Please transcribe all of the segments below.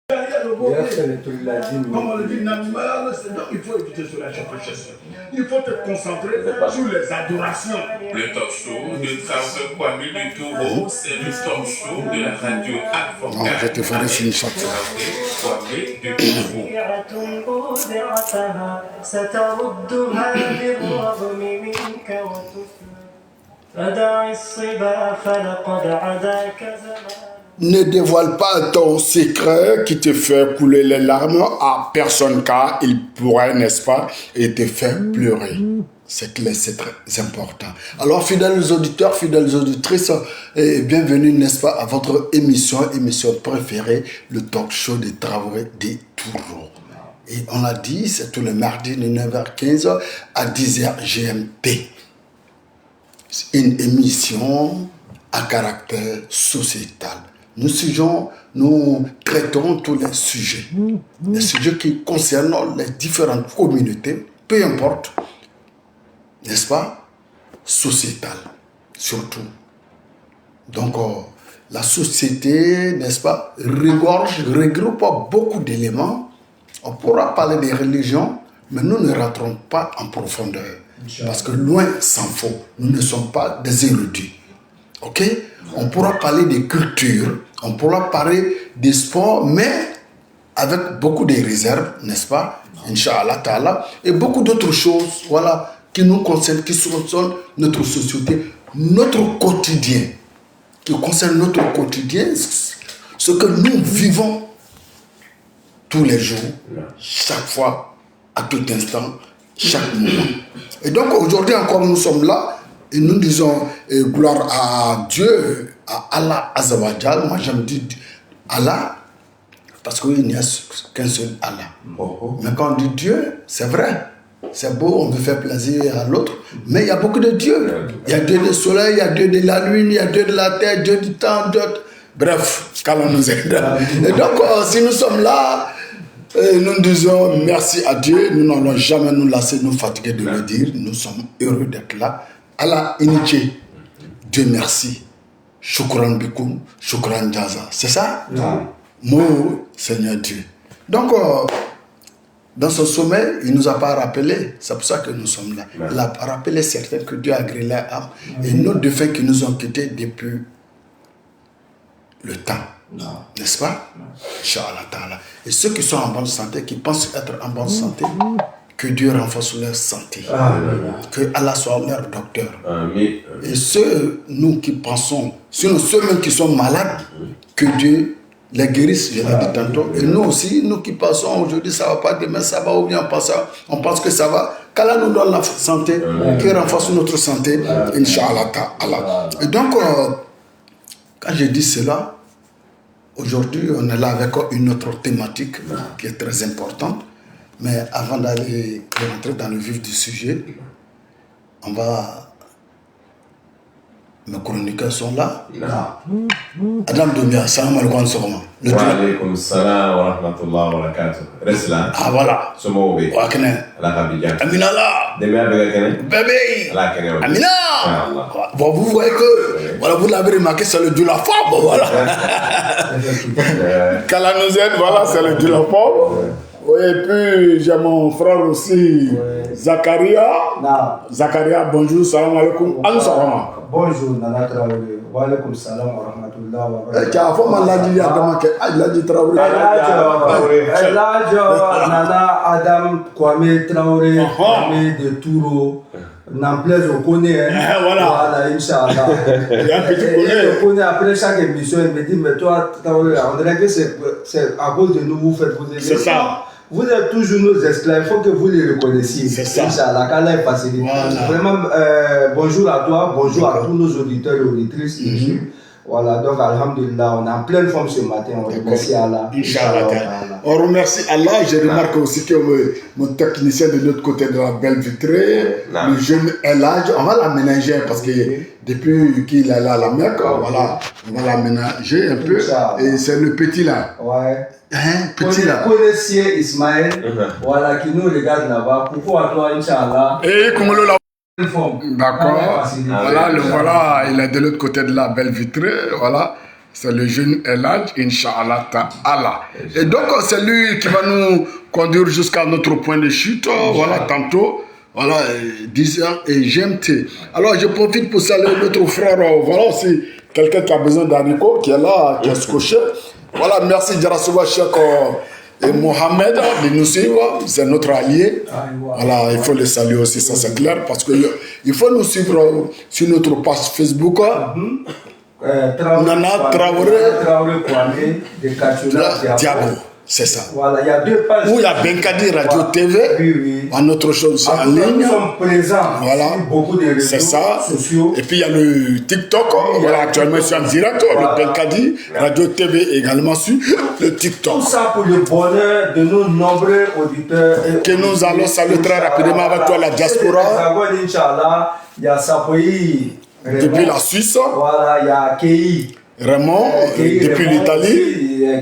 Comme on le dit, donc il faut éviter cela chaque chose. Il faut être concentré sur les adorations. Le talk show de Traoré Kwame de Touro, c'est le talk show de la radio Alpha. Non, je te ferai une chanson. Traoré Kwame de Touro. ستردها بالرغم منك وتثنى فدع الصبا فلقد عداك زمان. Ne dévoile pas ton secret qui te fait couler les larmes à personne car il pourrait, n'est-ce pas, et te faire pleurer. C'est clair, c'est très important. Alors, fidèles auditeurs, fidèles auditrices, bienvenue, n'est-ce pas, à votre émission préférée, le talk show des Traoré de Touro. Et on l'a dit, c'est tous les mardis de 9h15 à 10h GMT. C'est une émission à caractère sociétal. Nous traitons tous les sujets qui concernent les différentes communautés, peu importe, n'est-ce pas, sociétal, surtout. Donc, la société, n'est-ce pas, regroupe beaucoup d'éléments. On pourra parler des religions, mais nous ne rentrons pas en profondeur. Parce que loin s'en faut, nous ne sommes pas des érudits. Ok? On pourra parler des cultures, on pourra parler des sports, mais avec beaucoup de réserves, n'est-ce pas? Inch'Allah Ta'ala. Et beaucoup d'autres choses, voilà, qui nous concernent, qui concernent notre société, notre quotidien. Qui concerne notre quotidien, ce que nous vivons tous les jours, chaque fois, à tout instant, chaque moment. Et donc aujourd'hui encore nous sommes là et nous disons gloire à Dieu, à Allah Azawajal. Moi j'aime dire Allah parce qu'il n'y a qu'un seul Allah. Mais quand on dit Dieu, c'est vrai. C'est beau, on veut faire plaisir à l'autre, mais il y a beaucoup de dieux. Il y a Dieu du soleil, il y a Dieu de la lune, il y a Dieu de la terre, Dieu du temps, Dieu... Bref, qu'Allah nous aide. Et donc si nous sommes là, et nous disons merci à Dieu, nous n'allons jamais nous lasser, nous fatiguer de le dire. Nous sommes heureux d'être là. Allah Initié, Dieu merci. Shukran Bikoum, Shukran Jaza. C'est ça? Mon Seigneur Dieu. Donc, dans ce sommet, il ne nous a pas rappelé, c'est pour ça que nous sommes là. Il a rappelé certains que Dieu a grillé l'âme et nos défunts qui nous ont quittés depuis le temps. N'est-ce pas? Inch'Allah Ta'ala. Et ceux qui sont en bonne santé, qui pensent être en bonne santé, que Dieu renforce leur santé. Que Allah soit leur docteur. Et ceux, nous qui pensons, sinon ceux-mêmes qui sont malades, que Dieu les guérisse, je l'ai dit tantôt. Et nous aussi, nous qui pensons aujourd'hui, ça va pas, demain ça va, ou bien on pense que ça va. Qu'Allah nous donne la santé, qu'il renforce notre santé. Inch'Allah Ta'ala. Et donc, quand je dis cela, aujourd'hui, on est là avec une autre thématique qui est très importante. Mais avant de rentrer dans le vif du sujet, on va... Mes chroniqueurs sont là. Adam Doumia, salam alaikum sogoma. Wa alaikum salam wa rahmatullahi wa barakatuh. Reste là. Ah voilà. Somo be. Wa kene. La Abidjan. Amina là. Demain avec kene. Bébé. La kene. Amina. Bon, vous voyez que, voilà, vous l'avez remarqué, c'est le Dieu la femme, voilà. Qu'Allah nous aide, voilà, c'est le Dieu la femme. Oui, et puis j'ai mon frère aussi, Zakaria. Zakaria, bonjour, salam alaikum. Bonjour, Nana Traoré. Wa alaikum salam wa rahmatullahi wa barakatuh. Qui a fait maladie à Damake, il a dit Traoré. Nana Adam Kwame Traoré, Kwame de Touro. N'en plaise, on connaît. Voilà, Inch'Allah. Il y a un petit connaît. On connaît après chaque émission, il me dit, mais toi, Traoré, on dirait que c'est à cause de nous, vous faites vos émissions. C'est ça. Vous êtes toujours nos esclaves, il faut que vous les reconnaissiez. C'est ça. Inch'Allah, qu'Allah est facilité. Voilà. Vraiment, bonjour à toi, bonjour à tous nos auditeurs et auditrices. Voilà, donc alhamdulillah, on est en pleine forme ce matin, on remercie Allah. Inch'Allah. On remercie Allah. Je remarque aussi que mon technicien de l'autre côté de la belle vitrée, le jeune Elage, on va l'aménager parce que depuis qu'il est là à la Mecque, voilà, on va l'aménager un peu. Et c'est le petit là. Ouais. Hein, petit là. Connaissiez Ismaël, voilà, qui nous regarde là-bas. Pourquoi toi, Inch'Allah? Et comment le là? D'accord. Voilà, il est de l'autre côté de la belle vitrée, voilà. C'est le jeune Elhadj, Inch'Allah Ta'ala. Et donc, c'est lui qui va nous conduire jusqu'à notre point de chute. Voilà, tantôt. Voilà, 10 ans et GMT. Alors, je profite pour saluer notre frère. Voilà, c'est quelqu'un qui a besoin d'haricot, qui est là, qui est scotché. Voilà, merci Djarasouba Cheikh et Mohamed de nous suivre. C'est notre allié. Voilà, il faut le saluer aussi, ça c'est clair. Parce qu'il faut nous suivre sur notre page Facebook. Nana Traoré Kwame de Kachuna Diabo. C'est ça. Voilà, il y a 2 pages. Où il y a Benkadi Radio TV, oui. en autre chose en ligne. Nous sommes présents voilà. sur beaucoup de réseaux sociaux. Et puis il y a le TikTok. Voilà, actuellement je suis en direct. Le Benkadi Radio TV également sur le TikTok. Tout ça pour le bonheur de nos nombreux auditeurs. Que nous allons saluer très rapidement avec toi la diaspora. Inch'Allah, il y a Sapoyi. Depuis la Suisse. Voilà, il y a Kei. Raymond, depuis l'Italie.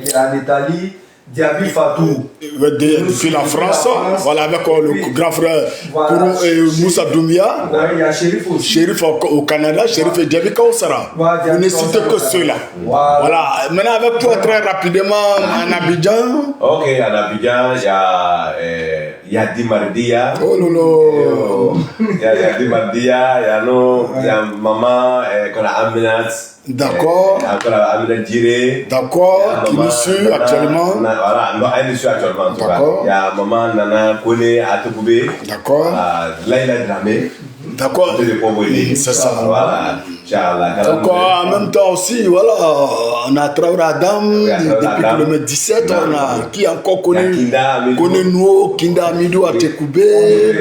Qui est en Italie. Diaby Fatou. Depuis la France, voilà, avec le grand frère Moussa Doumia. Il y a Chérif aussi. Chérif au Canada, Chérif et Diaby Kaoussara. Vous ne citez que ceux-là. Voilà. Maintenant, avec toi, très rapidement, en Abidjan. Ok, en Abidjan, il y a Dimardia. Oh lolo. Il y a Dimardia, il y a maman, qu'on a Aminat. D'accord. Encore Aminat Djiré. D'accord. Qui nous suit actuellement. Voilà, elle nous suit actuellement. D'accord. Il y a maman Nana Kone Atokoubé. D'accord. Laila Dramé. D'accord. C'est ça. Voilà. Donc en même temps aussi, voilà, on a Traoré Adam depuis kilomètre 17, on a qui encore connaît nous, Kinda Amidou Atekoubé,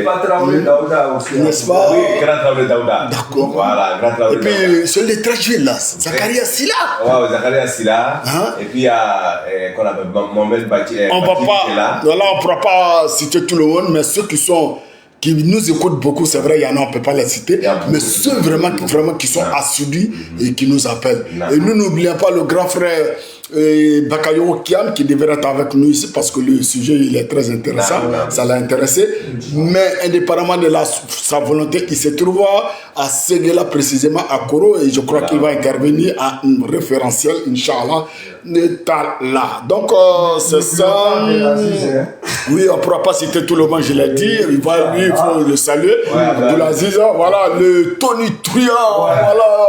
n'est-ce pas? Oui, Grand Traoré Daouda. D'accord. Voilà, Grand Traoré Daouda. Et puis sur les traduits là, Zakaria Silla. Ouais, Zakaria Silla. Et puis il y a qu'on appelle Mohamed Bati. On va pas, voilà, on ne pourra pas citer tout le monde, mais ceux qui nous écoutent beaucoup, c'est vrai, il y en a, on ne peut pas les citer, mais ceux vraiment qui sont assidus et qui nous appellent. Et nous n'oublions pas le grand frère Bakayo Kiam qui devrait être avec nous ici parce que le sujet il est très intéressant, ça l'a intéressé. Mais indépendamment de sa volonté, il se trouve à Séguéla précisément à Koro et je crois qu'il va intervenir à un référentiel, Inch'Allah, là. Donc c'est ça. Oui, on ne pourra pas citer tout le monde, je l'ai dit. Il faut le saluer. Abdelaziz, voilà, le Tony Truant, voilà.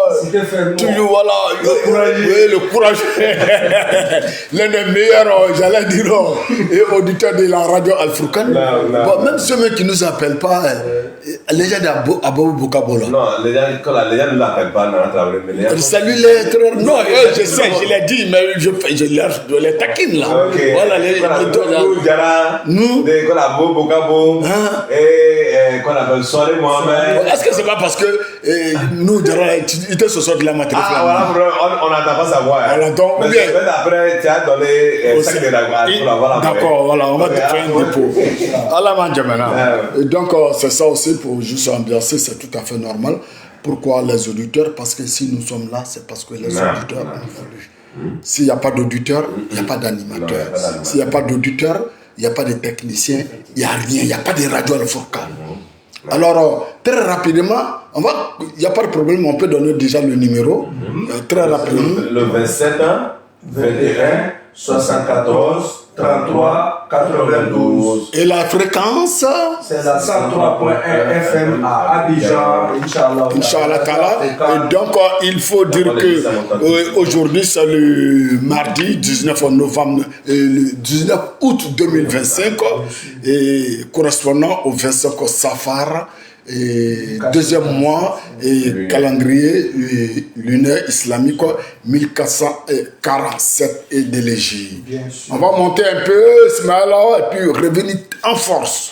Toujours, voilà. Le courage. L'un des meilleurs, j'allais dire, auditeurs de la radio Al-Furqan. Bon, même ceux qui ne nous appellent pas, les gens d'Abou Bokabola. Non, les gens ne nous appellent pas. Salut les très. Non, je sais, je l'ai dit, mais je les taquine là. Voilà, nous, qu'on a Abou Bokabo et qu'on appelle Soirée Mohamed. Est-ce que c'est pas parce que nous, il était ce soir de la matière? Ah, voilà, on n'entend pas savoir. Mais bien. Après, tu as donné 5 de la. D'accord, voilà, on va te faire un dépôt. Allah Manjamena. Donc, c'est ça aussi pour juste ambiancer, c'est tout à fait normal. Pourquoi les auditeurs? Parce que si nous sommes là, c'est parce que les auditeurs ont voulu. S'il n'y a pas d'auditeurs, il n'y a pas d'animateur. S'il n'y a pas d'auditeurs, il n'y a pas de technicien, il n'y a rien, il n'y a pas de radio Al-Furqan. Alors, très rapidement, il n'y a pas de problème, on peut donner déjà le numéro. Très rapidement. Le 27 21 74 33 92. Et la fréquence? C'est la 103.1 FM à Abidjan, Inch'Allah. Inch'Allah Ta'ala. Et donc, il faut dire que aujourd'hui, c'est le mardi 19 novembre, le 19 août 2025, et correspondant au 25 Safar. Et deuxième mois et calendrier lunaire islamique 1447 et de l'Égypte. On va monter un peu Ismaël et puis revenir en force.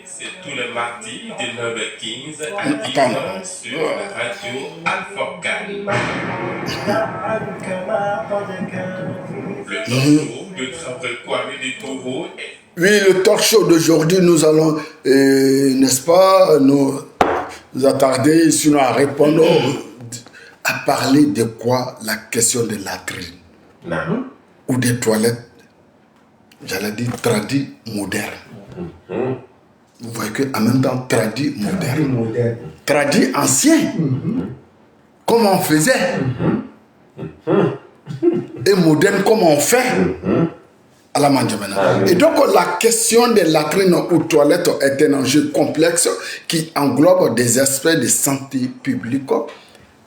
C'est tous les mardis de 9h15 à 10h sur la radio Al-Furqan. Le talk-show de Traoré Kwame de Togo est. Oui, le talk show d'aujourd'hui, nous allons, n'est-ce pas, nous attarder sinon à répondre, à parler de quoi? La question de latrine. Ou des toilettes, j'allais dire tradis modernes. Vous voyez qu'en même temps, tradis modernes. Tradis anciens. Comme on faisait. Et moderne, comment on fait à la Mandjamena. Et donc, la question des latrines ou toilettes est un enjeu complexe qui englobe des aspects de santé publique,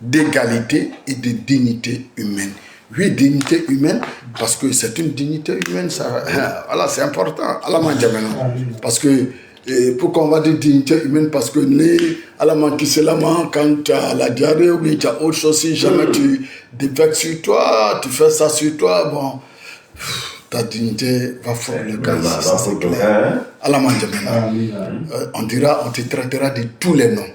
d'égalité et de dignité humaine. Oui, dignité humaine, parce que c'est une dignité humaine, ça, voilà, c'est important à la Mandjamena. Parce que, pourquoi on va dire dignité humaine? Parce que à la Mandjamena, quand tu as la diarrhée ou tu as autre chose, si jamais tu défectes sur toi, tu fais ça sur toi, bon, ta dignité va fort le cas, ça c'est clair. À la Mandjamena, on te traitera de tous les noms.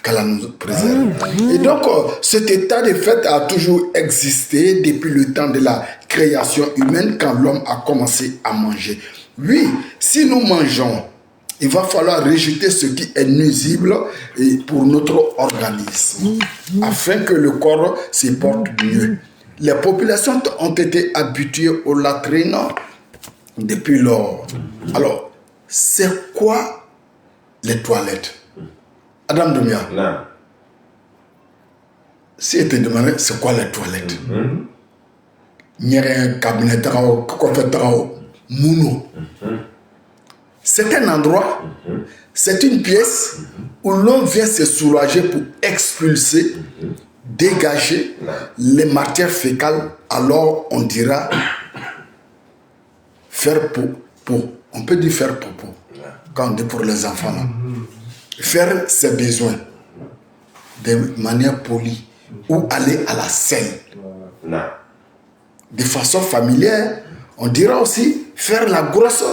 Qu'Allah nous préserve. Et donc, cet état de fait a toujours existé depuis le temps de la création humaine, quand l'homme a commencé à manger. Oui, si nous mangeons, il va falloir rejeter ce qui est nuisible pour notre organisme, afin que le corps se porte mieux. Les populations ont été habituées aux latrines depuis lors. Alors, c'est quoi les toilettes? Adam Domia, si tu te demandais c'est quoi les toilettes, il y a un cabinet, c'est un endroit, c'est une pièce où l'on vient se soulager pour expulser, dégager les matières fécales. Alors on dira faire popo. On peut dire faire popo quand on dit pour les enfants là. Faire ses besoins de manière polie ou aller à la selle de façon familière. On dira aussi faire la grosse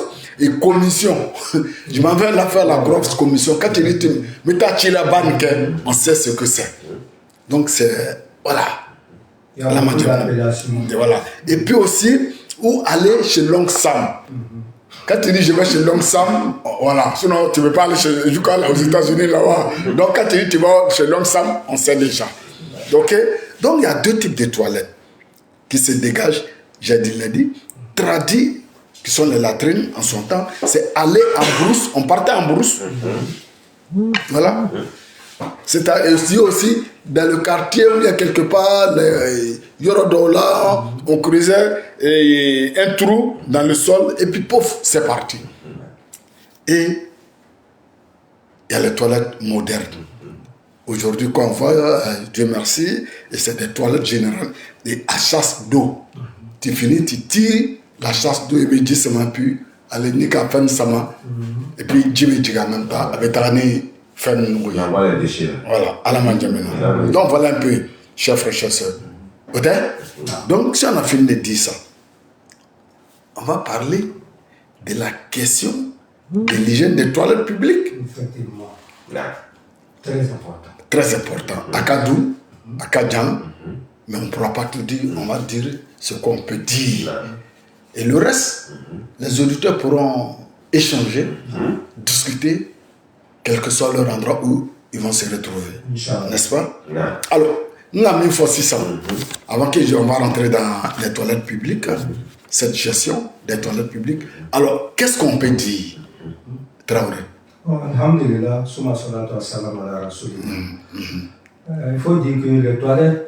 commission. Je m'en vais là faire la grosse commission. Quand tu dis mais t'as tiré la banque, on sait ce que c'est. Donc c'est voilà. Voilà. Et puis aussi ou aller chez l'oncle Sam. Quand tu dis je vais chez l'homme Sam, voilà, sinon tu ne veux pas aller aux États-Unis là-bas. Donc quand tu dis tu vas chez l'homme Sam, on sait déjà. Donc il y a deux types de toilettes qui se dégagent, j'ai dit, tradis, qui sont les latrines en son temps, c'est aller en brousse, on partait en brousse. Voilà. C'est aussi dans le quartier où il y a quelque part, Yorodola, on creusait un trou dans le sol et puis pouf, c'est parti. Et il y a les toilettes modernes. Aujourd'hui, quand on voit, Dieu merci, et c'est des toilettes générales, et à chasse d'eau. Tu finis, tu tires la chasse d'eau et puis tu ne plus, allez, ni qu'à faire sama, et puis tu me dis en même temps, avec ta année. Voilà, à la Mandjamena. Donc voilà un peu, chers frères, chers sœurs. Donc si on a fini de dire ça, on va parler de la question de l'hygiène des toilettes publiques. Effectivement. Très important. Très important. À Kadou, à Kadjan, mais on ne pourra pas tout dire, on va dire ce qu'on peut dire. Et le reste, les auditeurs pourront échanger, discuter, quel que soit leur endroit où ils vont se retrouver. N'est-ce pas? Alors, nous avons une fois 600. Avant qu'on va rentrer dans les toilettes publiques, cette gestion des toilettes publiques. Alors, qu'est-ce qu'on peut dire, Traoré? Alhamdulillah, il faut dire que les toilettes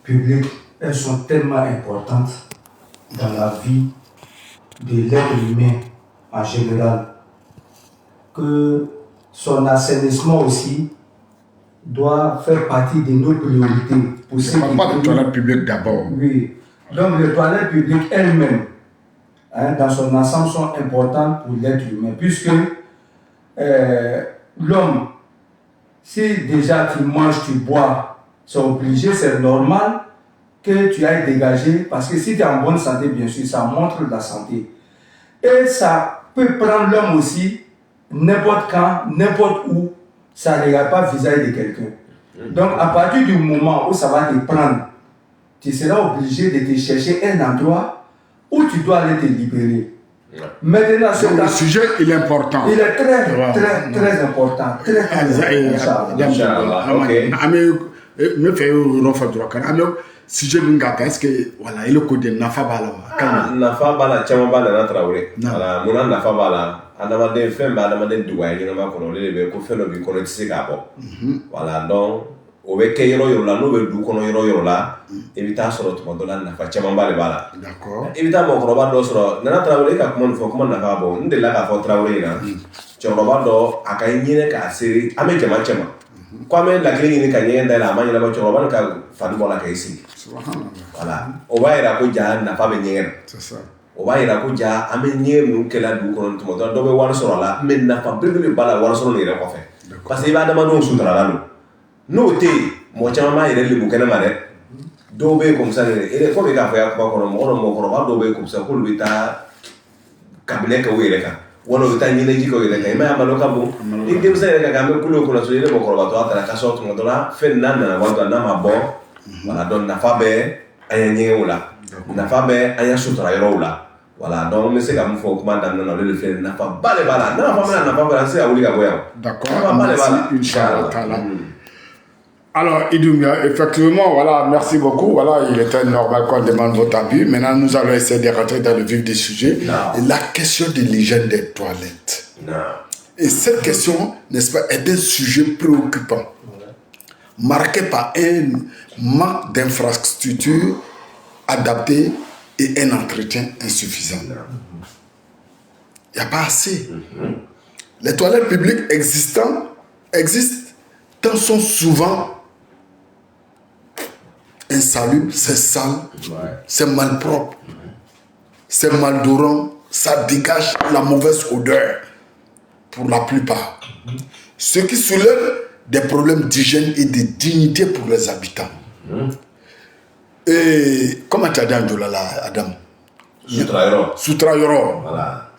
publiques, elles sont tellement importantes dans la vie de l'être humain en général que son assainissement aussi doit faire partie de nos priorités. On ne parle pas de toilettes publiques d'abord. Oui. Donc les toilettes publiques elles-mêmes, dans son ensemble, sont importantes pour l'être humain, puisque l'homme, si déjà tu manges, tu bois, c'est obligé, c'est normal que tu ailles dégager, parce que si tu es en bonne santé, bien sûr, ça montre la santé. Et ça peut prendre l'homme aussi, n'importe quand, n'importe où, ça ne regarde pas le visage de quelqu'un. Donc, à partir du moment où ça va te prendre, tu seras obligé de te chercher un endroit où tu dois aller te libérer. Maintenant, le sujet, il est important. Il est très important. Très Ok. Sujet est-ce que voilà, il est codé nafa bala. Nafa bala chama bala na Traoré. Voilà, mon nafa bala. Adamaden fɛn bɛɛ adamaden dogoya ɲɛnama kɔnɔ olu de bɛ ko fɛn dɔ b'i kɔnɔ i tɛ se k'a bɔ. Voilà, donc o bɛ kɛ yɔrɔ yɔrɔ la n'o bɛ du kɔnɔ yɔrɔ yɔrɔ la i bɛ taa sɔrɔ tuma dɔ la nafa camanba de b'a la. D'accord. I bɛ taa mɔgɔkɔrɔba dɔ sɔrɔ Nana Tarawele e ka kuma nin fɔ kuma nafa bɔ n delila k'a fɔ Tarawele ɲɛna cɛkɔrɔba dɔ a ka ɲinɛ k'a seri an bɛ jama cɛ ma ko an bɛ lakile ɲini ka ɲɛgɛn dayɛlɛ a ma ɲɛnabɔ cɛkɔrɔba nin ka fani bɔ la k'i sigi. Voilà o b'a yira ko ja nafa bɛ ɲɛgɛn na. C'est ça. O b'a yira ko ja an bɛ ɲɛgɛn minnu kɛla dugu kɔnɔ tuma dɔ la dɔ bɛ wari sɔrɔ a la mais nafa belebele b'a la wari sɔrɔ nin yɛrɛ kɔfɛ parce que i b'a adamadenw suturala don n'o tɛ yen mɔgɔ caman b'a yɛrɛ lebu kɛnɛ ma dɛ dɔw bɛ yen comme ça yɛrɛ fɔ bɛ k'a fɔ ya kuma kɔnɔ mɔgɔkɔrɔba dɔw bɛ yen comme ça k'olu bɛ taa kabinɛ kɛ u yɛrɛ kan wala u bɛ taa ɲɛnɛji kɛ u yɛrɛ kan i m'a ye a malo ka bon ni denmisɛn yɛrɛ ka kan an bɛ kulo kɔnɔ so i ni mɔgɔkɔrɔba to a taara k'a sɔrɔ tuma dɔ la fɛn n'a nana waati n'a ma bɔ wala donc nafa bɛ an ya ɲɛgɛnw la nafa bɛ an ya sutura yɔrɔw la voilà donc n bɛ se ka mun fɔ kuma daminɛ na olu de filɛ nafa ba de b'a la n'a fɔ bɛna nafa b'a la an se ka wuli ka bɔ yan. D'accord, merci, Inch'Allah. Alors, Idoumia, effectivement, voilà, merci beaucoup. Voilà, il était normal qu'on demande votre avis. Maintenant, nous allons essayer de rentrer dans le vif du sujet. Et la question de l'hygiène des toilettes. Et cette question, n'est-ce pas, est un sujet préoccupant, marqué par un manque d'infrastructures adaptées et un entretien insuffisant. Il n'y a pas assez. Les toilettes publiques existent, tant sont souvent insalubres, c'est sale, c'est malpropre, c'est malodorant, ça dégage la mauvaise odeur pour la plupart. Ce qui soulève des problèmes d'hygiène et de dignité pour les habitants. Et comment tu as dit en Djolala, Adam? Sutrayoro. Voilà.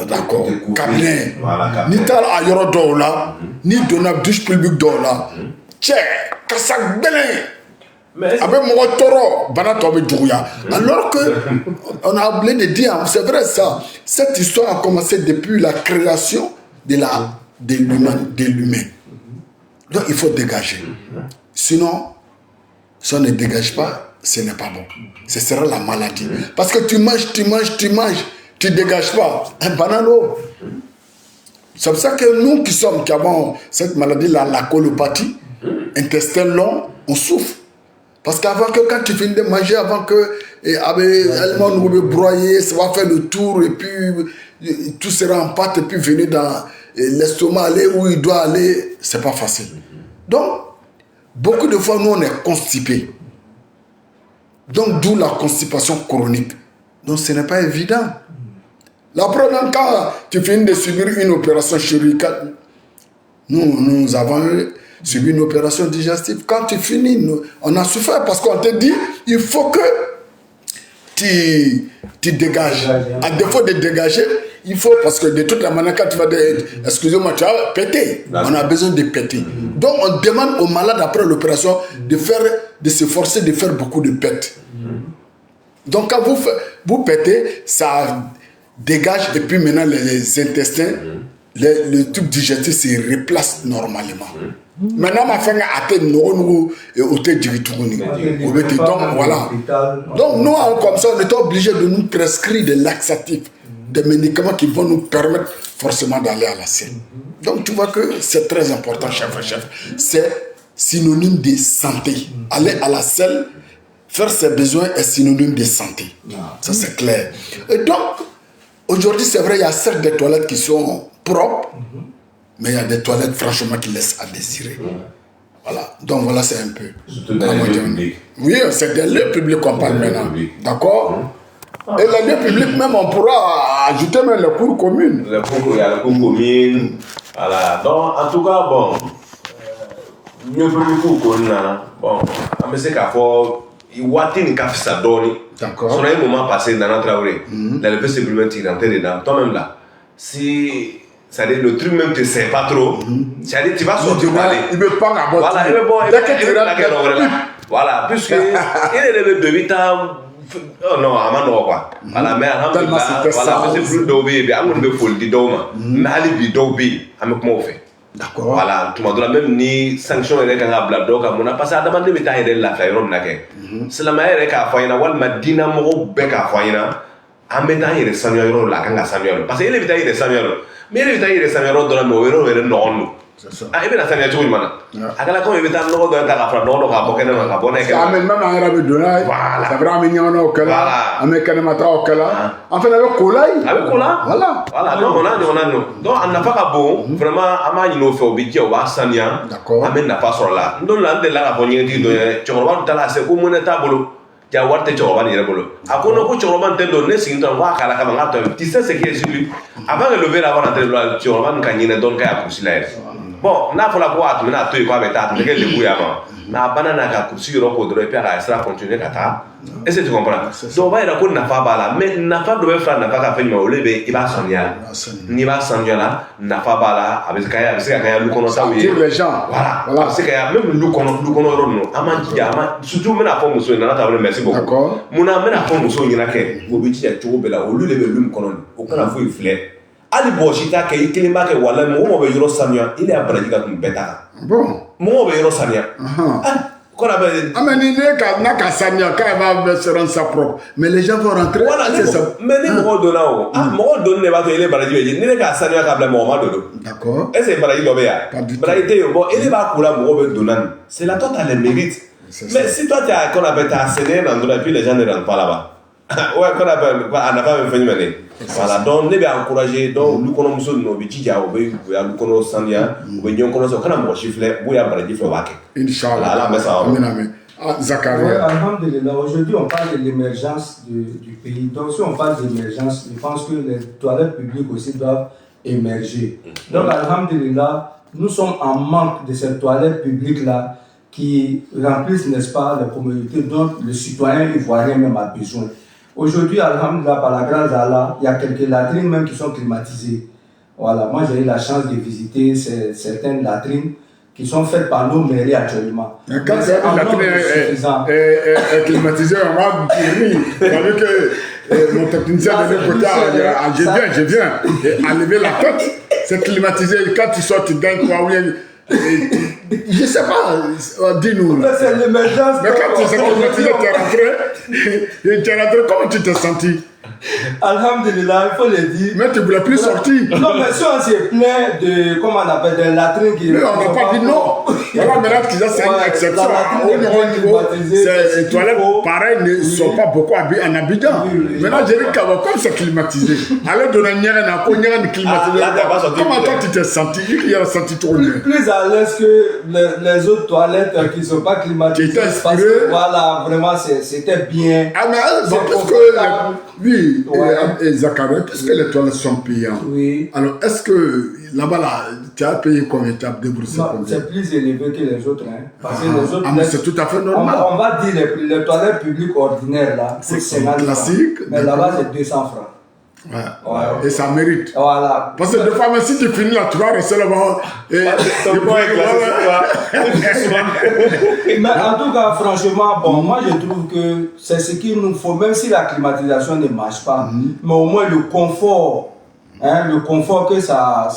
D'accord. Cabinet. Voilà, ni tal a yoro do la, ni donna douche publique do la. Tchè, kasak belin. Avec mon toro, bana tobe djouya. Alors que on a oublié de dire, c'est vrai ça. Cette histoire a commencé depuis la création de l'humain. Donc il faut dégager. Sinon, si on ne dégage pas, ce n'est pas bon. Ce sera la maladie. Parce que tu manges, tu ne dégages pas. Un banano. C'est pour ça que nous qui avons cette maladie, la colopathie, intestin long, on souffre. Parce qu'avant que quand tu finis de manger, avant que l'aliments nous broyer, ça va faire le tour et puis tout sera en pâte et puis venir dans l'estomac, aller où il doit aller, c'est pas facile. Donc, beaucoup de fois, nous, on est constipés. Donc, d'où la constipation chronique. Donc, ce n'est pas évident. La première, quand tu finis de subir une opération chirurgicale, nous avons subi une opération digestive. Quand tu finis, on a souffert parce qu'on te dit, il faut que tu dégages. À défaut de dégager, il faut, parce que de toute la manière, quand tu vas dire, excusez-moi, tu as pété. On a besoin de péter. Donc, on demande aux malades après l'opération de se forcer de faire beaucoup de pètes. Donc, quand vous pétez, ça dégage et puis maintenant les intestins, le tube digestif se replace normalement. Maintenant, ma femme a été donc voilà. Donc, nous, comme ça, on est obligé de nous prescrire des laxatifs, des médicaments qui vont nous permettre forcément d'aller à la selle. Donc, tu vois que c'est très important, chef. C'est synonyme de santé. Aller à la selle, faire ses besoins est synonyme de santé. Ça, c'est clair. Et donc, aujourd'hui, c'est vrai, il y a certes des toilettes qui sont propres, mais il y a des toilettes, franchement, qui laissent à désirer. Voilà. Donc, voilà, c'est un peu. Surtout dans les lieux publics. Oui, c'est des lieux publics qu'on parle maintenant. D'accord. Et les lieux publics, même, on pourra ajouter même les cours communes. Il y a les cours communes. Voilà. Donc, en tout cas, bon, lieux publics communes, bon, on me sait qu'à fort. Watin Kafisa Doni. D'accord. Sur un moment passé dans notre Traoré, là, le peut simplement t'y rentrer dedans. Toi-même là, si le truc même te sert pas trop, c'est-à-dire tu vas sortir pour aller. Il veut pas avoir. Voilà, il veut bon. Voilà, puisque il est levé de 8 ans. Oh non, à Mano quoi. Voilà, mais alhamdulillah, voilà, c'est plus d'obé, mais on veut folle d'idoma. Mais allez bi d'obé, avec moi fait. D'accord. Voilà, tout le monde même ni sanction est quand on a blabla comme on a passé à demander mais t'as aidé la faire on n'a qu'un. C'est la manière qu'à faire une wall madina mo bec à faire une. En mettant il Samuel la quand Samuel parce qu'il est vite il Samuel. Mais il est vite il Samuel dans la mo non. I bɛna saniya cogo ɲuman na a kɛla komi i bɛ taa nɔgɔ dɔ ta ka fara nɔgɔ dɔ k'a bɔ kɛnɛma ka bɔ n'a ye kɛnɛma. An bɛ même an yɛrɛ bɛ don n'a ye. Voilà. Ça veut dire an bɛ ɲɛgɛnɛw kɛ la. An bɛ kɛnɛmataw kɛ la. An fana bɛ ko la yen. A bɛ ko la. Voilà. Voilà donc o n'a ɲɔgɔnna ninnu donc a nafa ka bon vraiment an b'a ɲini o fɛ o bɛ jɛ o b'a sanuya. D'accord. An bɛ nafa sɔrɔ a la n don la n delila k'a fɔ ɲɛgɛntigi dɔ ye cɛkɔrɔba dɔ taara se ko mɔnɛ t'a bolo ja wari tɛ cɛkɔrɔba nin yɛrɛ bolo a ko non ko cɛkɔrɔba nin tɛ don ne sigin tɔ n ko a k'a la kama n k'a tɔ tu sais ce qui est sur lui avant que lever avant d'entrer là cɛkɔrɔba nin ka ɲinɛ dɔɔni k'a y'a kurusi la yɛrɛ bon n'a fɔra ko a tun bɛna to yen k'a bɛ taa a tun tɛ kɛ lebu ye a ma mais a banna n'a ka kurusi yɔrɔ ko dɔrɔn et puis a ka sira continuer ka taa est-ce que tu comprends donc o b'a yira ko nafa b'a la mais nafa dɔ bɛ fara nafa ka fɛn jumɛn olu bɛ i b'a sanuya la n'i b'a sanuya la nafa b'a la a bɛ se ka kɛ lu kɔnɔtaw ye les gens. voilà a bɛ se ka même lu kɔnɔ yɔrɔ ninnu an m'an jija an ma surtout n bɛna fɔ muso in nana ta merci beaucoup D'accord. munna n bɛna fɔ musow ɲɛna kɛ o bɛ jija cogo bɛɛ la olu de bɛ lu min kɔnɔ o kana foyi filɛ hali mɔgɔ si t'a kɛ i kelen b'a kɛ wala mɔgɔ mɔgɔ bɛ yɔrɔ sanuya i de y'a baraji ka kun bɛɛ ta kan Bon. mɔgɔw bɛ yɔrɔ sanuya kɔnɔ bɛ Ah mais ni ne ka n'a ka saniya k'a va se rendre ça propre mais les gens vont rentrer. voilà c'est ça. mais ni mɔgɔ donna o mɔgɔ donni de b'a to ele baraji bɛ jɛ ni ne k'a sanuya k'a bila mɔgɔ ma don D'accord. est-ce que baraji dɔ bɛ Pas yan du tout. baraji tɛ yen bon ele b'a kula mɔgɔ bɛ donna nin c'est là toi t'as les mérites mais si toi t'as qu'on appelle t'as cédé un endroit et puis les gens ne rentrent pas là-bas ouais qu'on appelle a nafa bɛ fɛn jumɛn de voilà donc ne bɛ encourager donc lu kɔnɔ muso ninnu o bɛ jija o bɛ lu kɔnɔ sanuya u bɛ ɲɔgɔn kɔnɔ sɔrɔ kana mɔgɔ si filɛ b'u y'a baraji filɛ o b'a kɛ. Inch'Allah. Ala bɛ sa o. Amen, amen. Ah, Zakaria. Ouais, alhamdulillah, aujourd'hui on parle de l'émergence du pays. Donc si on parle d'émergence, je pense que les toilettes publiques aussi doivent émerger. Donc alhamdulillah, nous sommes en manque de ces toilettes publiques-là qui remplissent, n'est-ce pas, les communautés dont le citoyen ivoirien même a besoin. Aujourd'hui, alhamdulillah, par la grâce d'Allah, il y a quelques latrines même qui sont climatisées. Voilà, moi j'ai eu la chance de visiter certaines latrines qui sont faites par nos mairies actuellement. Quand c'est une latrine climatisée, on va dire, avec que mon technicien de l'autre côté, je viens, enlever la tête, c'est climatisé, quand tu sors, tu gagnes quoi, je sais pas, dis-nous. Mais c'est l'émergence. Mais quand tu es climatisé, tu es rentré, comment tu t'es senti? Alhamdulillah, il faut le dire. Mais tu ne voulais plus sortir. Non, mais si on se plaint de, comment on appelle, de latrines qui... Mais on n'a pas dit non. Voilà, maintenant qu'ils ont fait une exception. Au niveau, ces toilettes, pareil, ne sont pas beaucoup en Abidjan. Maintenant, j'ai dit qu'avant, comme c'est climatisé, allez donner un climatisé. Comment toi tu t'es senti? Il a senti trop bien. Plus à l'aise que les autres toilettes qui ne sont pas climatisées. Parce que, voilà, vraiment, c'était bien. Ah, mais parce que, oui, et Zakaria, puisque les toilettes sont payantes, oui. Alors est-ce que là-bas, tu as payé combien? Tu as déboursé combien? C'est plus élevé que les autres. Hein, parce que les autres. Mais c'est tout à fait normal. On va dire les toilettes publiques ordinaires là, c'est 50 classique. Francs. Mais là-bas, c'est 200 francs. Ouais. Et ça mérite. Voilà. Parce que des fois, même si tu finis là, tu vas rester là-bas. Mais en tout cas, franchement, bon, moi je trouve que c'est ce qu'il nous faut, même si la climatisation ne marche pas, mais au moins le confort que ça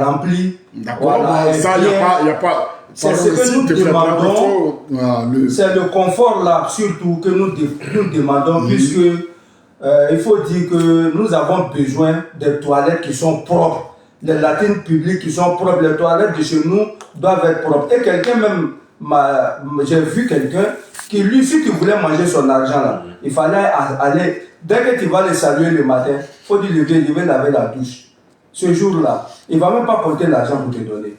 remplit. D'accord. Voilà, Ça, il n'y a pas. C'est ce que nous demandons. C'est le confort là, surtout, que nous demandons, puisque il faut dire que nous avons besoin de toilettes qui sont propres, les latrines publiques qui sont propres, les toilettes de chez nous doivent être propres. Et quelqu'un même, j'ai vu quelqu'un qui lui, si tu voulais manger son argent là, il fallait aller, dès que tu vas le saluer le matin, il faut dire il va laver la douche. Ce jour-là, il ne va même pas compter l'argent pour te donner.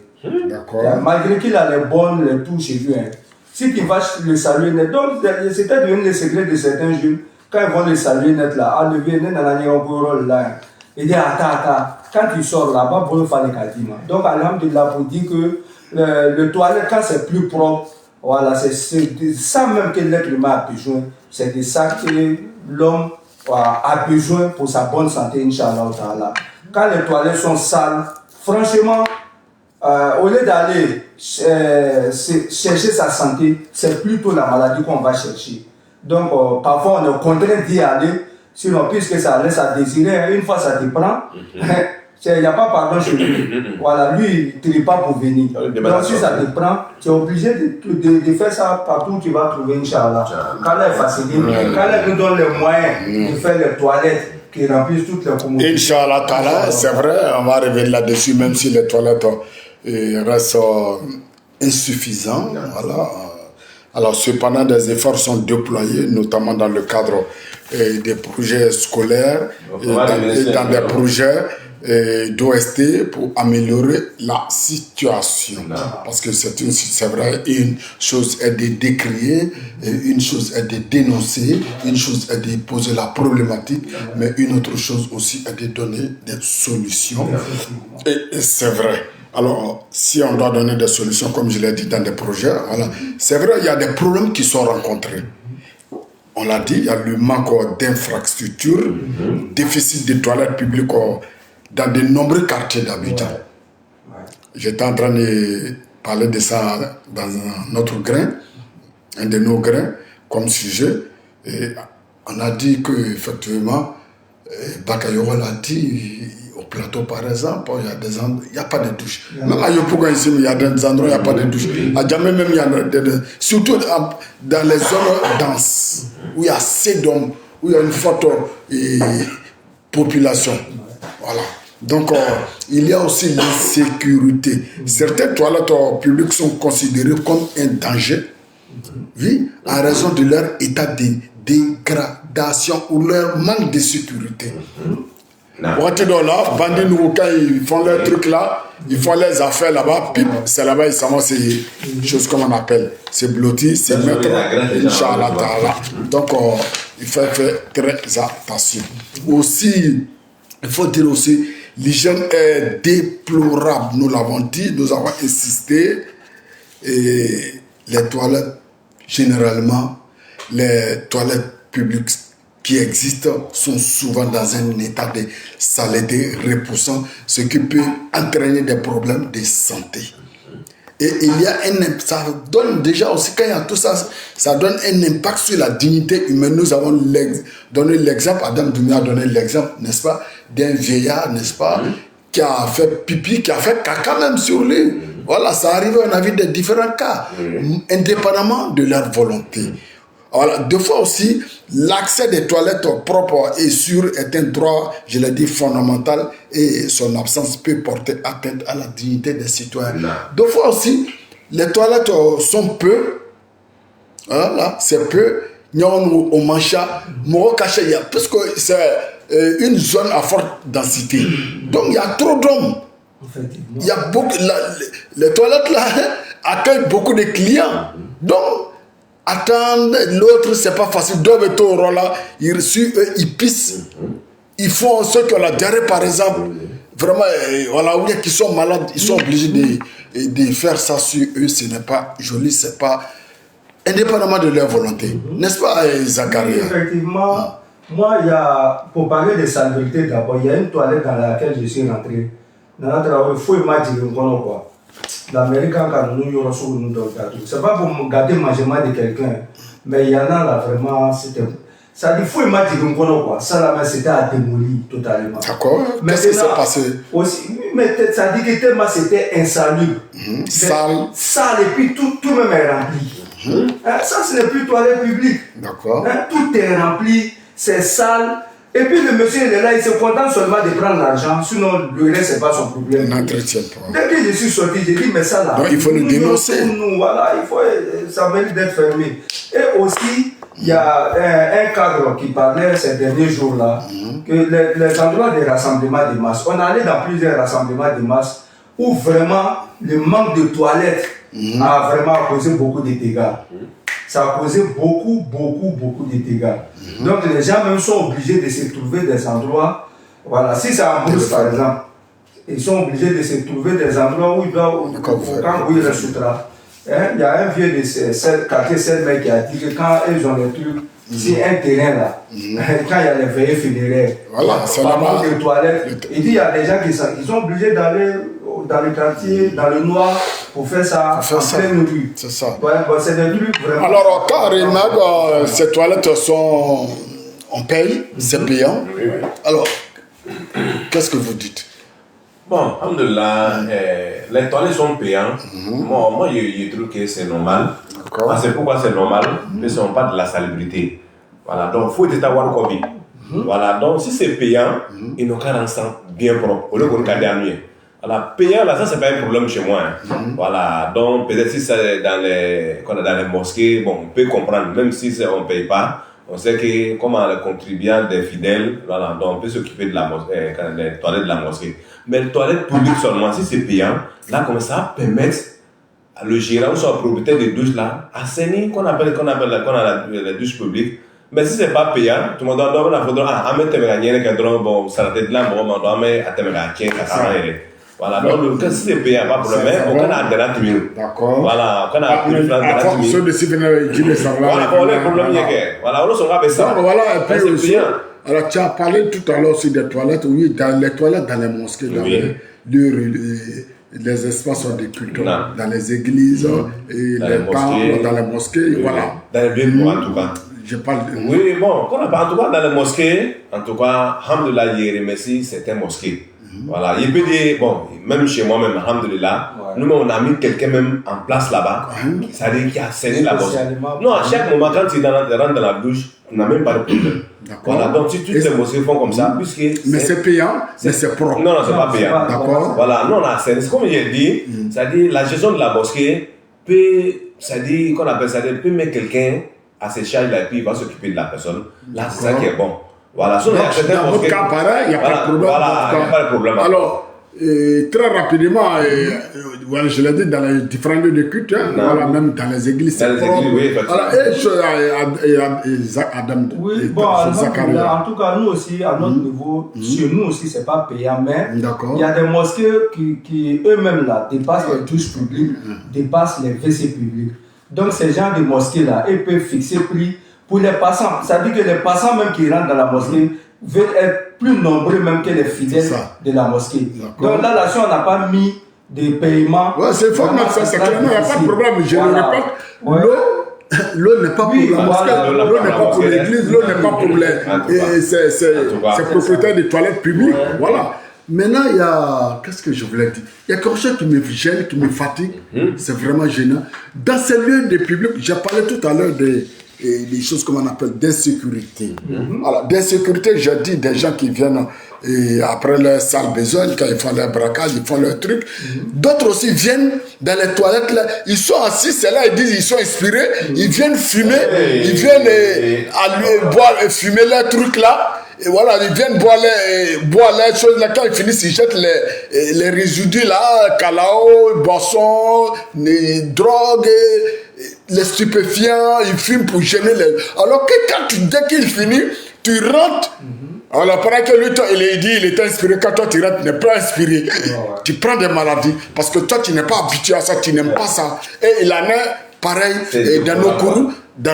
D'accord. Malgré qu'il a les bonnes, les tout chez lui. Hein. Si tu vas le saluer net, donc c'était devenu le secret de certains jeunes. Quand ils vont le saluer net là, à lever, il dit attends, quand tu sors là-bas, pour faire les kadima. Donc, alhamdulillah, pour dire que le toilette, quand c'est plus propre, voilà, c'est ça même que l'être humain a besoin. C'est de ça que l'homme a besoin pour sa bonne santé, Inch'Allah. Quand les toilettes sont sales, franchement, au lieu d'aller chercher sa santé, c'est plutôt la maladie qu'on va chercher. Donc, parfois, on est contraint d'y aller, sinon, puisque ça laisse à désirer, une fois ça te prend, il n'y a pas pardon chez lui. Voilà, lui, il ne trie pas pour venir. Donc, si ça te prend, tu es obligé de faire ça partout où tu vas trouver, Inch'Allah. Quand elle est facilite, quand elle nous donne les moyens de faire les toilettes qui remplissent toutes les communautés. Inch'Allah, c'est vrai, on va revenir là-dessus, même si les toilettes reste insuffisant. Voilà. Alors, cependant, des efforts sont déployés, notamment dans le cadre des projets scolaires et dans des projets d'OST pour améliorer la situation. Parce que c'est vrai, une chose est de décrier, une chose est de dénoncer, une chose est de poser la problématique, mais une autre chose aussi est de donner des solutions. Et c'est vrai. Alors, si on doit donner des solutions, comme je l'ai dit, dans des projets, voilà, c'est vrai, il y a des problèmes qui sont rencontrés. On l'a dit, il y a le manque d'infrastructures, déficit de toilettes publiques dans de nombreux quartiers d'Abidjan. J'étais en train de parler de ça dans notre grain, un de nos grains, comme sujet. Et on a dit qu'effectivement, Bakayoko l'a dit, au plateau par exemple, il n'y a pas de douche. Même à Yopouga ici, il y a des endroits où il n'y a pas de douche. À Djamé même, il y a surtout dans les zones denses, où il y a assez d'hommes, où il y a une forte population. Voilà. Donc, il y a aussi l'insécurité. Certaines toilettes publiques sont considérées comme un danger, oui, en raison de leur état de dégradation ou leur manque de sécurité. Là, bandits nouveaux, quand ils font leur truc là, ils font les affaires là-bas, pip, c'est là-bas, ils savent, c'est une chose comme on appelle, c'est blotti, c'est mettre, Inch'Allah Ta'ala. Donc, il faut faire très attention. Aussi, il faut dire aussi, l'hygiène est déplorable, nous l'avons dit, nous avons insisté, et les toilettes, généralement, les toilettes publiques qui existent sont souvent dans un état de saleté repoussant, ce qui peut entraîner des problèmes de santé. Et il y a ça donne déjà aussi, quand il y a tout ça, ça donne un impact sur la dignité humaine. Nous avons donné l'exemple, Adam Doumia a donné l'exemple, n'est-ce pas, d'un vieillard, n'est-ce pas, qui a fait pipi, qui a fait caca même sur lui. Voilà, ça arrive, on a vu des différents cas, indépendamment de leur volonté. Voilà, deux fois aussi, l'accès des toilettes propres et sûres est un droit, je l'ai dit, fondamental, et son absence peut porter atteinte à la dignité des citoyens. Deux fois aussi, les toilettes sont peu, voilà, c'est peu, au mancha, puisque c'est une zone à forte densité. Donc il y a trop d'hommes. Il y a beaucoup, les toilettes là accueillent beaucoup de clients. Donc, attendre l'autre, c'est pas facile. D'homme et au là, ils pissent. Ils font ceux qui ont la diarrhée, par exemple. Vraiment, voilà, ou bien qui sont malades, ils sont obligés de faire ça sur eux. Ce n'est pas joli, c'est pas indépendamment de leur volonté. N'est-ce pas, Zachary? Effectivement, moi, pour parler de salubrité d'abord, il y a une toilette dans laquelle je suis rentré. Dans notre il faut imaginer quoi. L'Amérique, quand nous y aurons sur nous, c'est pas pour me garder le mangement de quelqu'un, mais il y en a là vraiment, ça dit, il faut imaginer quoi. Ça là, c'était à démolir totalement. D'accord. Qu'est-ce qui s'est passé? Aussi, mais ça dit que tellement c'était insalubre. Sale, et puis tout même est rempli. Ça, ce n'est plus toilette publique. D'accord. Tout est rempli, c'est sale. Et puis le monsieur il est là, il se contente seulement de prendre l'argent, sinon le reste c'est pas son problème. N'entretient pas. Dès que je suis sorti, j'ai dit mais ça là. Donc il faut le dénoncer. Voilà, ça mérite d'être fermé. Et aussi, il y a un cadre qui parlait ces derniers jours-là, que les endroits de rassemblement de masse, on allait dans plusieurs rassemblements de masse où vraiment le manque de toilettes a vraiment causé beaucoup de dégâts. Ça a causé beaucoup de dégâts. Donc les gens même sont obligés de se trouver des endroits, voilà, si c'est en Brousse par exemple, ils sont obligés de se trouver des endroits où ils doivent, quand ils le sutra. Il y a un vieux de quartier Selmec qui a dit que quand ils ont les trucs, c'est un terrain là, quand il y a les veillées fédéraires, voilà, c'est pas mal de toilettes, il dit il y a des gens qui sont obligés d'aller dans le quartier, dans le noir, pour faire ça en pleine rue. C'est ça. Ouais, c'est des trucs vraiment. Alors, quand Renag, ces toilettes sont. On paye, c'est payant. Oui. Alors, qu'est-ce que vous dites? Bon, alhamdoulilah, les toilettes sont payantes. Moi, je trouve que c'est normal. C'est pourquoi c'est normal, parce qu'on parle de la salubrité. Voilà, donc il faut être avoir Covid. Voilà, donc si c'est payant, ils n'ont qu'à rendre ça bien propre. Au lieu qu'on garde à mieux. Voilà, payant là, ça c'est pas un problème chez moi. Hein. Voilà, donc peut-être si c'est dans les mosquées, bon, on peut comprendre, même si on ne paye pas, on sait que comme les contribuants des fidèles, voilà, donc on peut s'occuper de la mosquée, des toilettes de la mosquée. Mais les toilettes publiques seulement, si c'est payant, là comme ça permet le gérant ou soit le propriétaire des douches là, assainir qu'on appelle la douche publique. Mais si c'est pas payant, tout le monde doit avoir la photo, bon, ça va être là, bon, on doit mettre à voilà, donc si c'est payant, pas de problème, on a un d'accord. voilà, on a plus de France. À force de s'y venir, voilà, pour les problèmes, voilà, on sera ça. Voilà, et puis c'est aussi, payant. alors tu as parlé tout à l'heure aussi des toilettes, oui, dans les toilettes, dans les mosquées, dans les espaces de culte, dans les églises, et dans les les temples, dans les mosquées, voilà. Dans les lieux en tout cas. Je parle de... Oui, bon, en tout cas, dans les mosquées, en tout cas, alhamdoulilah, il remercie certaines mosquées. Voilà, il peut dire, bon, même chez moi, même, alhamdoulilah, nous, on a mis quelqu'un même en place là-bas, c'est-à-dire qui a assaini la mosquée. Non, à chaque moment, quand tu rentres dans la douche, tu n'as même pas de problème. Voilà, donc si toutes les mosquées font comme ça, puisque. Mais c'est payant, mais c'est propre. Non, c'est pas payant. D'accord. Voilà, nous, on a assaini. C'est comme j'ai dit, c'est-à-dire la gestion de la mosquée peut, c'est-à-dire, qu'on appelle ça, peut mettre quelqu'un à ses charges là et puis il va s'occuper de la personne. Là, c'est ça qui est bon. Voilà, dans votre cas, pareil, il n'y a pas de problème. Voilà, il n'y a pas de problème. Alors, très rapidement, voilà, je l'ai dit, dans les différents lieux de culte, voilà, même dans les églises, c'est propre. Oui, voilà, et Adam, oui, bon, en tout cas, nous aussi, à notre niveau, chez nous aussi, c'est pas payant, mais il y a des mosquées qui eux-mêmes, là, dépassent les douches publiques, dépassent les WC publics. Donc, ces gens de mosquées-là, ils peuvent fixer prix pour les passants. Ça veut dire que les passants même qui rentrent dans la mosquée veulent être plus nombreux même que les fidèles de la mosquée. Donc là, là-dessus, on n'a pas mis de paiement. Ouais, c'est fort, ça, c'est clair. Il n'y a pas de problème. Je le répète. L'eau n'est pas pour la mosquée, l'eau n'est pas pour l'église, l'eau n'est pas pour les... C'est propriétaire des toilettes publiques. Voilà. Maintenant, il y a... Qu'est-ce que je voulais dire? Il y a quelque chose qui me gêne, qui me fatigue. C'est vraiment gênant. Dans ces lieux de public, j'ai parlé tout à l'heure des choses qu'on appelle d'insécurité. Alors, d'insécurité, j'ai dit des gens qui viennent après leur sale besoin, quand ils font leur braquage, ils font leur truc. D'autres aussi viennent dans les toilettes, là, ils sont assis, c'est là, ils disent ils sont inspirés, ils viennent fumer, ils viennent boire et fumer leur truc là. Et voilà, ils viennent boire les choses là. Quand ils finissent, ils jettent les résidus là, calao, boissons, les drogues, les stupéfiants, ils fument pour gêner les... Alors que dès qu'il finit, tu rentres. Alors, pareil que lui, il dit, il est inspiré. Quand toi, tu rentres, tu n'es pas inspiré. Tu prends des maladies. Parce que toi, tu n'es pas habitué à ça, tu n'aimes pas ça. Et il en est pareil dans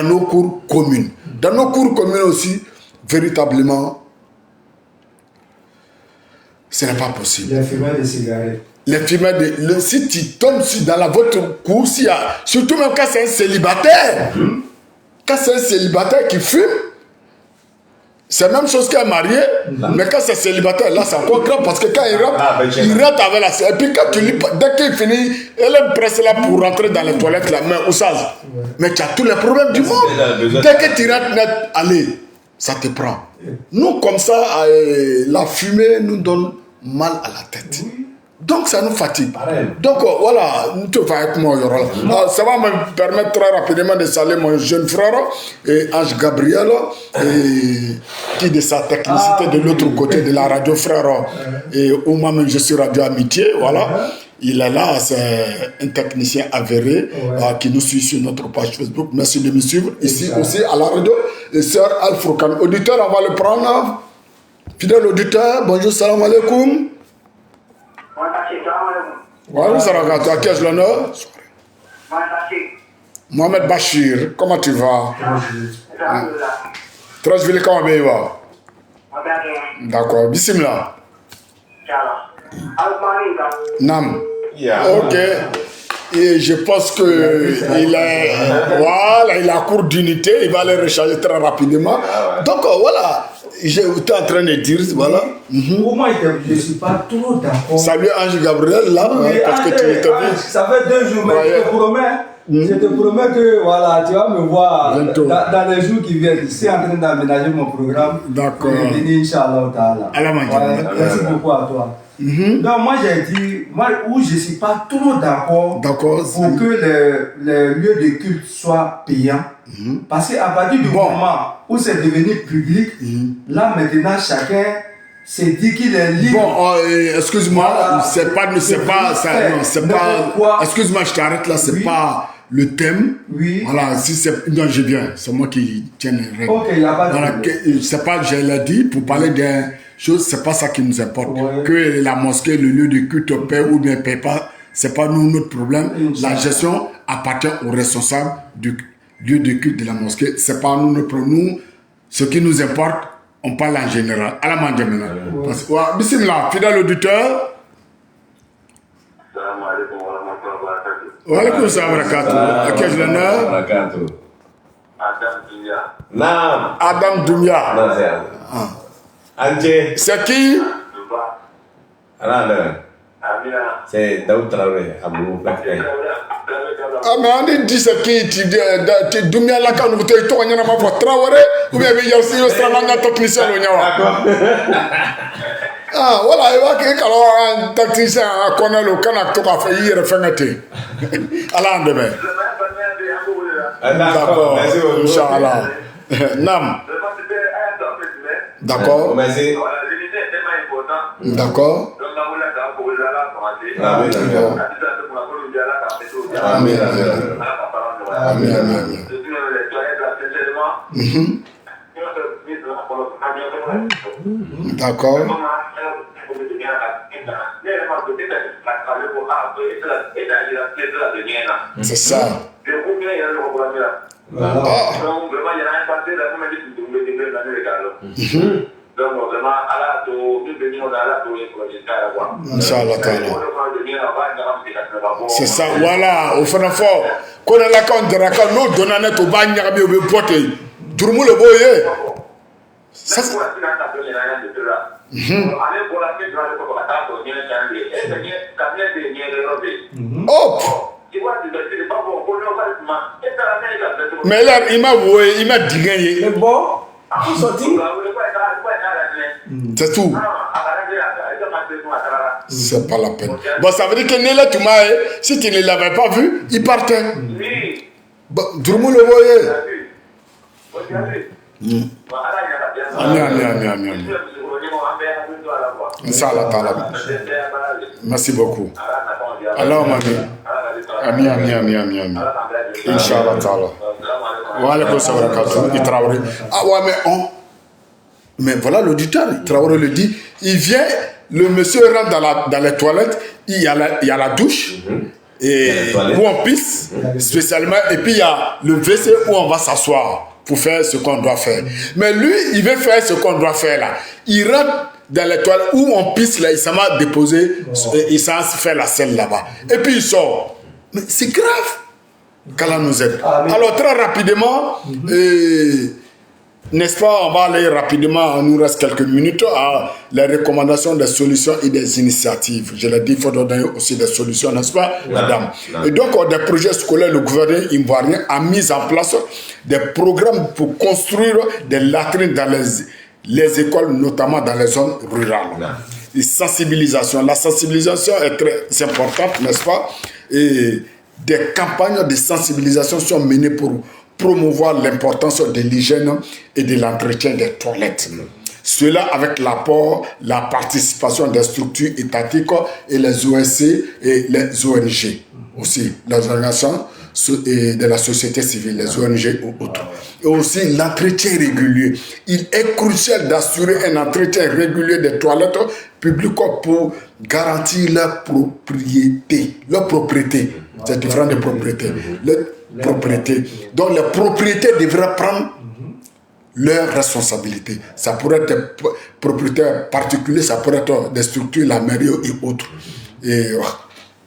nos cours communes. Dans nos cours communes aussi, véritablement, ce n'est pas possible. Les fumeurs de cigarettes. Les fumeurs de... Si tu tombes dans votre cour, surtout même quand c'est un célibataire, quand c'est un célibataire qui fume, c'est la même chose qu'un marié, mais quand c'est célibataire, là c'est encore grave parce que quand il rentre avec la... Et puis quand tu lis, dès qu'il finit, elle est pressée là pour rentrer dans les toilettes là, mais Oussaz, mais tu as tous les problèmes du monde. Dès que tu rentres net, allez, ça te prend. Nous, comme ça, la fumée nous donne mal à la tête. Donc, ça nous fatigue. Donc, voilà, tu vas avec moi, Yorola. Ça va me permettre très rapidement de saluer mon jeune frère, Ange Gabriel, qui de sa technicité de l'autre côté de la radio, frère, et où moi-même je suis radio amitié, voilà. Il est là, c'est un technicien avéré qui nous suit sur notre page Facebook. Merci de me suivre. Ici aussi à la radio, et sœur Al-Furkan. Auditeur, on va le prendre. Fidèle auditeur, bonjour, salam alaikum. Bonjour, salam alaikum. À qui ai-je l'honneur? Mohamed Bachir, comment tu vas? Trashville, comment tu vas? D'accord, bismillah. Nam. Ok. Et je pense que il a cours d'unité, il va les recharger très rapidement. Donc voilà, j'étais en train de dire, voilà. Pour moi, je ne suis pas trop d'accord. Salut Ange Gabriel, là, parce que tu étais bien. Ça fait 2 jours, mais je te promets, Je te promets que voilà, tu vas me voir Bientôt. dans les jours qui viennent. Je suis en train d'aménager mon programme. D'accord. Pour venir, Inch'Allah Ta'ala. Allah m'a dit. Ouais, merci beaucoup à toi. Donc moi j'ai dit, où je ne suis pas trop d'accord D'accord. pour que les lieux de culte soient payants. Parce qu'à partir du moment où c'est devenu public, là maintenant chacun s'est dit qu'il est libre. Bon, excuse-moi, Voilà. c'est pas, excuse-moi, je t'arrête là, c'est pas le thème. Oui. Voilà, si c'est, non, je viens, c'est moi qui tiens les règles. Ok, il n'y a pas de Voilà, problème. c'est pas, je l'ai dit, pour parler des choses, c'est pas ça qui nous importe. Ouais. Que la mosquée, le lieu de culte paie ou bien paie pas, c'est pas nous notre problème. La gestion appartient aux responsables du lieu de culte de la mosquée. C'est pas nous notre problème. Nous, ce qui nous importe, on parle en général. À la main de maintenant. Parce que, bismillah, fidèle auditeur. Wa alaikum salam wa barakatuh. À qui ai-je l'honneur? Barakatuh. Naam. Adam Dumia. Non, c'est Anche. C'est qui? C'est Daoud Traoré, Abou Bakay. Ah, mais on dit c'est qui? Tu Dumia la quand vous te tournez dans ma voix Traoré ou bien il y a aussi le stralanga technicien au Nyawa. Ah, voilà, il va que un technicien à connaître le canard tout à fait hier fengate. Allah demain. D'accord, Merci beaucoup. Inch'Allah. Nam. D'accord. Merci. D'accord. Amen. Amen. Amen, amen. D'accord. C'est ça. Inch'Allah ta'ala. C'est ça, voilà, au fond fort. Quand on a quand nous donnons au bagne au pote. Tourmou le boye. Ça hop. Mais là, il m'a dit gagné. Bon, sorti. C'est tout. C'est pas la peine. Bon, ça veut dire que Néla Toumae, si tu ne l'avais pas vu, il partait. Bon, Tourmou le boye. Amen. Inch'Allah ta'ala. Merci beaucoup. Alors, Amen. Inch'Allah ta'ala. Wa alaikum salam wa rahmatullahi. Ah ouais, mais voilà l'auditeur, Traoré le dit, il vient, le monsieur rentre dans les toilettes, il y a la douche, et où on pisse, spécialement, et puis il y a le WC où on va s'asseoir pour faire ce qu'on doit faire. Mais lui, il veut faire ce qu'on doit faire là. Il rentre dans les toilettes où on pisse là, il s'en va déposer, il s'en va faire la selle là-bas. Et puis il sort. Mais c'est grave. Qu'Allah nous aide. Alors très rapidement, n'est-ce pas, on va aller rapidement, il nous reste quelques minutes à les recommandations des solutions et des initiatives. Je l'ai dit, il faut donner aussi des solutions, n'est-ce pas, madame? Et donc, des projets scolaires, le gouvernement ivoirien a mis en place des programmes pour construire des latrines dans les écoles, notamment dans les zones rurales. Et sensibilisation. La sensibilisation est très importante, n'est-ce pas? Et des campagnes de sensibilisation sont menées pour promouvoir l'importance de l'hygiène et de l'entretien des toilettes. Cela avec l'apport, la participation des structures étatiques et les OSC et les ONG. Aussi, les organisations de la société civile, les ONG ou autres. Et aussi l'entretien régulier. Il est crucial d'assurer un entretien régulier des toilettes publiques pour garantir leur propriété. Leur propriété. C'est différent de propriété. Propriété. Donc les propriétaires devraient prendre leurs responsabilités. Ça pourrait être des propriétaires particuliers, ça pourrait être des structures, la mairie et autres. Et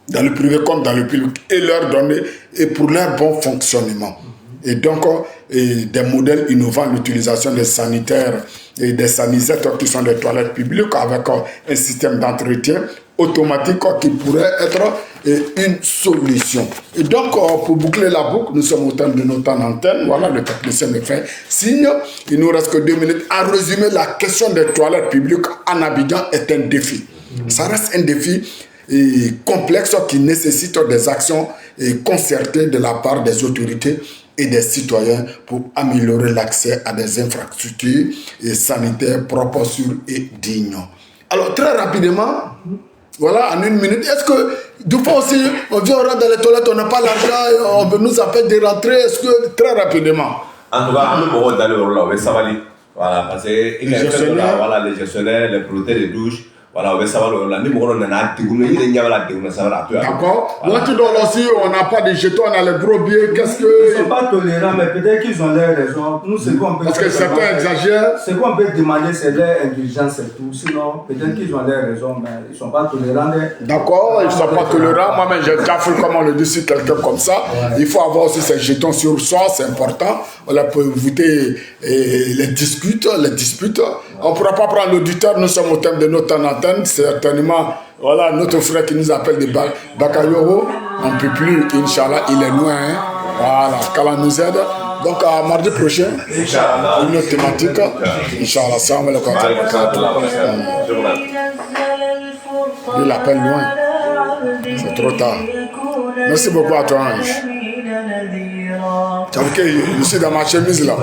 dans le privé comme dans le public. Et leur donner, et pour leur bon fonctionnement. Et donc, des modèles innovants, l'utilisation des sanitaires et des sanisettes qui sont des toilettes publiques avec un système d'entretien automatique qui pourrait être une solution. Et donc, pour boucler la boucle, nous sommes au terme de notre temps d'antenne. Voilà, le technicien me fait signe. Il nous reste que 2 minutes. En résumé, la question des toilettes publiques en Abidjan est un défi. Ça reste un défi complexe qui nécessite des actions concertées de la part des autorités et des citoyens pour améliorer l'accès à des infrastructures sanitaires propres, sûres et dignes. Alors, très rapidement, voilà, en 1 minute, est-ce que, du coup aussi, on vient au rang dans les toilettes, on n'a pas l'argent, on nous appelle de rentrer, est-ce que, très rapidement? En tout cas, on peut dans le rôle là, ça va aller. Voilà, parce que les gestionnaires, les producteurs de douches, voilà, on va savoir là, nous on a d'accord. Là, tu dois aussi, on n'a pas de jetons, on a les gros billets, qu'est-ce que. Ils ne sont pas tolérants, mais peut-être qu'ils ont leurs raisons. Nous, c'est qu'on peut. Parce que certains exagèrent. Ce qu'on peut demander, c'est leur intelligence et tout. Sinon, peut-être qu'ils ont leurs raisons, mais ils ne sont pas tolérants. D'accord, ils ne sont pas tolérants. Moi-même, j'ai déjà fait, comme on le dit, sur quelqu'un comme ça. Ouais. Il faut avoir aussi ces jetons sur soi, c'est important. Voilà, pour éviter les disputes. On ne pourra pas prendre l'auditeur, nous sommes au thème de notre antenne, certainement. Voilà, notre frère qui nous appelle de Bakayoro, on ne peut plus, Inch'Allah, il est loin. Hein. Voilà, qu'Allah nous aide. Donc, à mardi prochain, une autre thématique. Inch'Allah, ça, on va le continuer. Il l'appelle loin. C'est trop tard. Merci beaucoup à toi, Ange. Tu as vu que je suis dans ma chemise là.